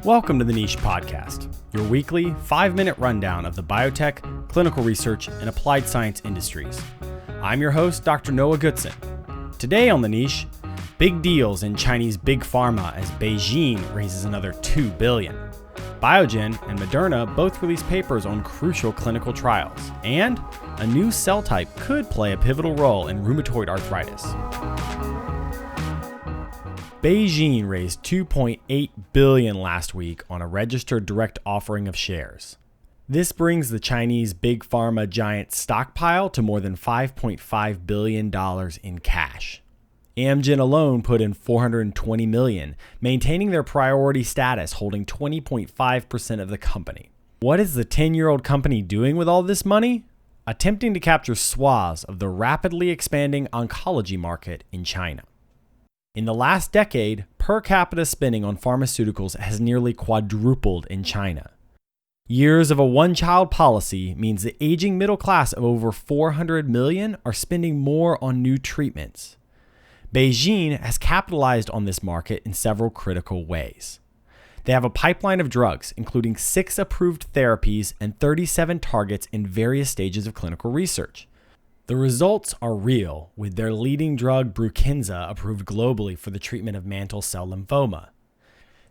Welcome to the Niche Podcast, your weekly 5-minute rundown of the biotech, clinical research, and applied science industries. I'm your host, Dr. Noah Goodson. Today on the Niche, big deals in Chinese big pharma as BeiGene raises another $2 billion. BioGene and Moderna both released papers on crucial clinical trials, and a new cell type could play a pivotal role in rheumatoid arthritis. BeiGene raised $2.8 billion last week on a registered direct offering of shares. This brings the Chinese big pharma giant stockpile to more than $5.5 billion in cash. Amgen alone put in $420 million, maintaining their priority status, holding 20.5% of the company. What is the 10-year-old company doing with all this money? Attempting to capture swaths of the rapidly expanding oncology market in China. In the last decade, per capita spending on pharmaceuticals has nearly quadrupled in China. Years of a one-child policy means the aging middle class of over 400 million are spending more on new treatments. BeiGene has capitalized on this market in several critical ways. They have a pipeline of drugs, including 6 approved therapies and 37 targets in various stages of clinical research. The results are real, with their leading drug Brukinsa approved globally for the treatment of mantle cell lymphoma.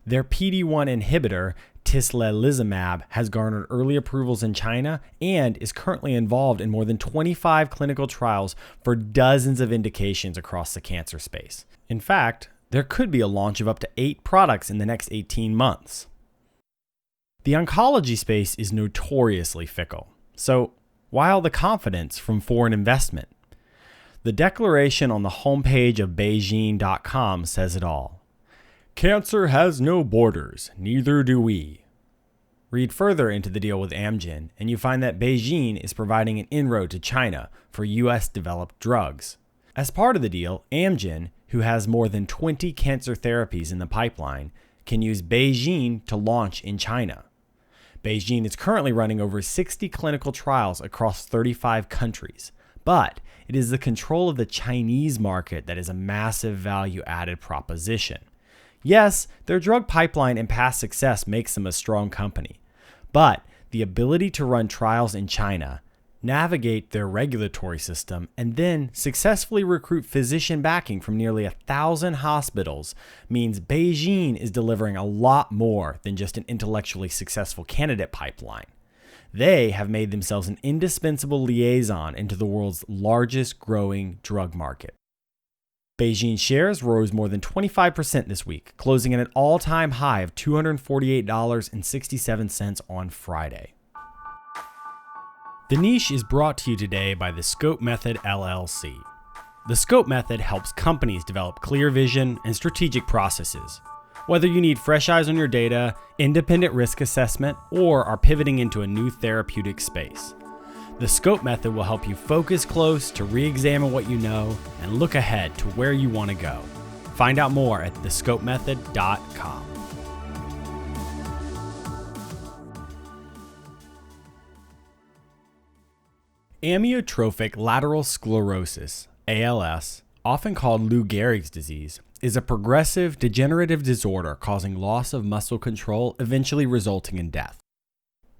Their PD-1 inhibitor, tislelizumab, has garnered early approvals in China and is currently involved in more than 25 clinical trials for dozens of indications across the cancer space. In fact, there could be a launch of up to 8 products in the next 18 months. The oncology space is notoriously fickle, so while the confidence from foreign investment? The declaration on the homepage of BeiGene.com says it all. Cancer has no borders, neither do we. Read further into the deal with Amgen, and you find that BeiGene is providing an inroad to China for US-developed drugs. As part of the deal, Amgen, who has more than 20 cancer therapies in the pipeline, can use BeiGene to launch in China. BeiGene is currently running over 60 clinical trials across 35 countries, but it is the control of the Chinese market that is a massive value-added proposition. Yes, their drug pipeline and past success makes them a strong company, but the ability to run trials in China, navigate their regulatory system, and then successfully recruit physician backing from nearly 1,000 hospitals means BeiGene is delivering a lot more than just an intellectually successful candidate pipeline. They have made themselves an indispensable liaison into the world's largest growing drug market. BeiGene shares rose more than 25% this week, closing at an all-time high of $248.67 on Friday. The Niche is brought to you today by the Scope Method LLC. The Scope Method helps companies develop clear vision and strategic processes. Whether you need fresh eyes on your data, independent risk assessment, or are pivoting into a new therapeutic space, the Scope Method will help you focus close to re-examine what you know and look ahead to where you want to go. Find out more at thescopemethod.com. Amyotrophic lateral sclerosis, ALS, often called Lou Gehrig's disease, is a progressive degenerative disorder causing loss of muscle control, eventually resulting in death.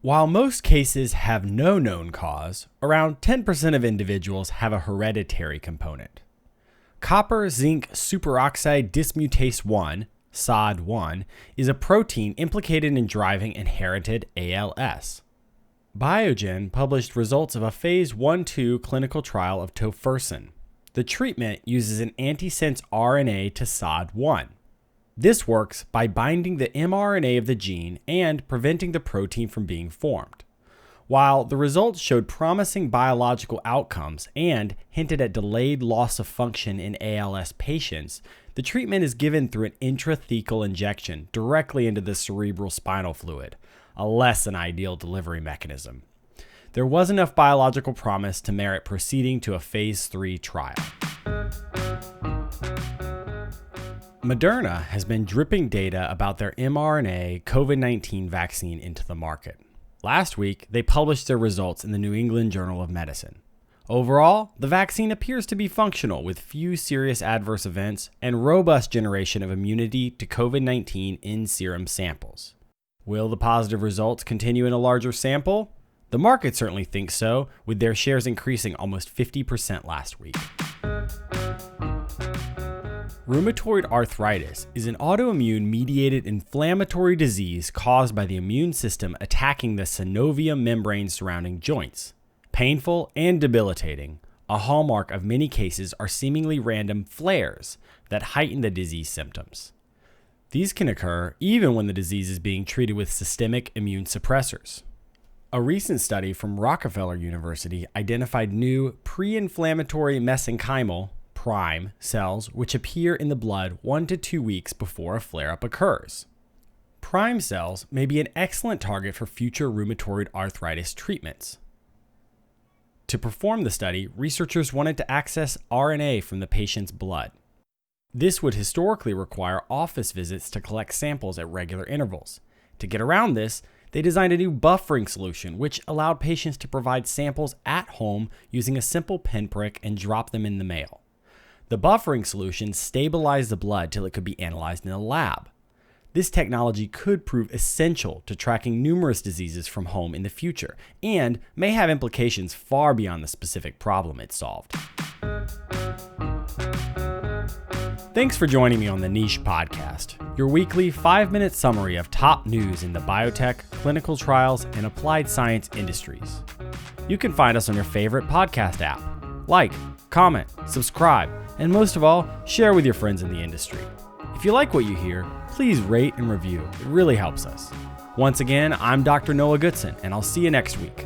While most cases have no known cause, around 10% of individuals have a hereditary component. Copper zinc superoxide dismutase 1, SOD1, is a protein implicated in driving inherited ALS. BioGene published results of a phase 1-2 clinical trial of tofersen. The treatment uses an antisense RNA to SOD1. This works by binding the mRNA of the gene and preventing the protein from being formed. While the results showed promising biological outcomes and hinted at delayed loss of function in ALS patients, the treatment is given through an intrathecal injection directly into the cerebral spinal fluid, a less than ideal delivery mechanism. There was enough biological promise to merit proceeding to a phase 3 trial. Moderna has been dripping data about their mRNA COVID-19 vaccine into the market. Last week, they published their results in the New England Journal of Medicine. Overall, the vaccine appears to be functional with few serious adverse events and robust generation of immunity to COVID-19 in serum samples. Will the positive results continue in a larger sample? The market certainly thinks so, with their shares increasing almost 50% last week. Rheumatoid arthritis is an autoimmune-mediated inflammatory disease caused by the immune system attacking the synovial membrane surrounding joints. Painful and debilitating, a hallmark of many cases are seemingly random flares that heighten the disease symptoms. These can occur even when the disease is being treated with systemic immune suppressors. A recent study from Rockefeller University identified new pre-inflammatory mesenchymal prime cells which appear in the blood 1 to 2 weeks before a flare-up occurs. Prime cells may be an excellent target for future rheumatoid arthritis treatments. To perform the study, researchers wanted to access RNA from the patient's blood. This would historically require office visits to collect samples at regular intervals. To get around this, they designed a new buffering solution which allowed patients to provide samples at home using a simple pinprick and drop them in the mail. The buffering solution stabilized the blood till it could be analyzed in a lab. This technology could prove essential to tracking numerous diseases from home in the future and may have implications far beyond the specific problem it solved. Thanks for joining me on the Niche Podcast, your weekly 5-minute summary of top news in the biotech, clinical trials, and applied science industries. You can find us on your favorite podcast app. Like, comment, subscribe, and most of all, share with your friends in the industry. If you like what you hear, please rate and review. It really helps us. Once again, I'm Dr. Noah Goodson, and I'll see you next week.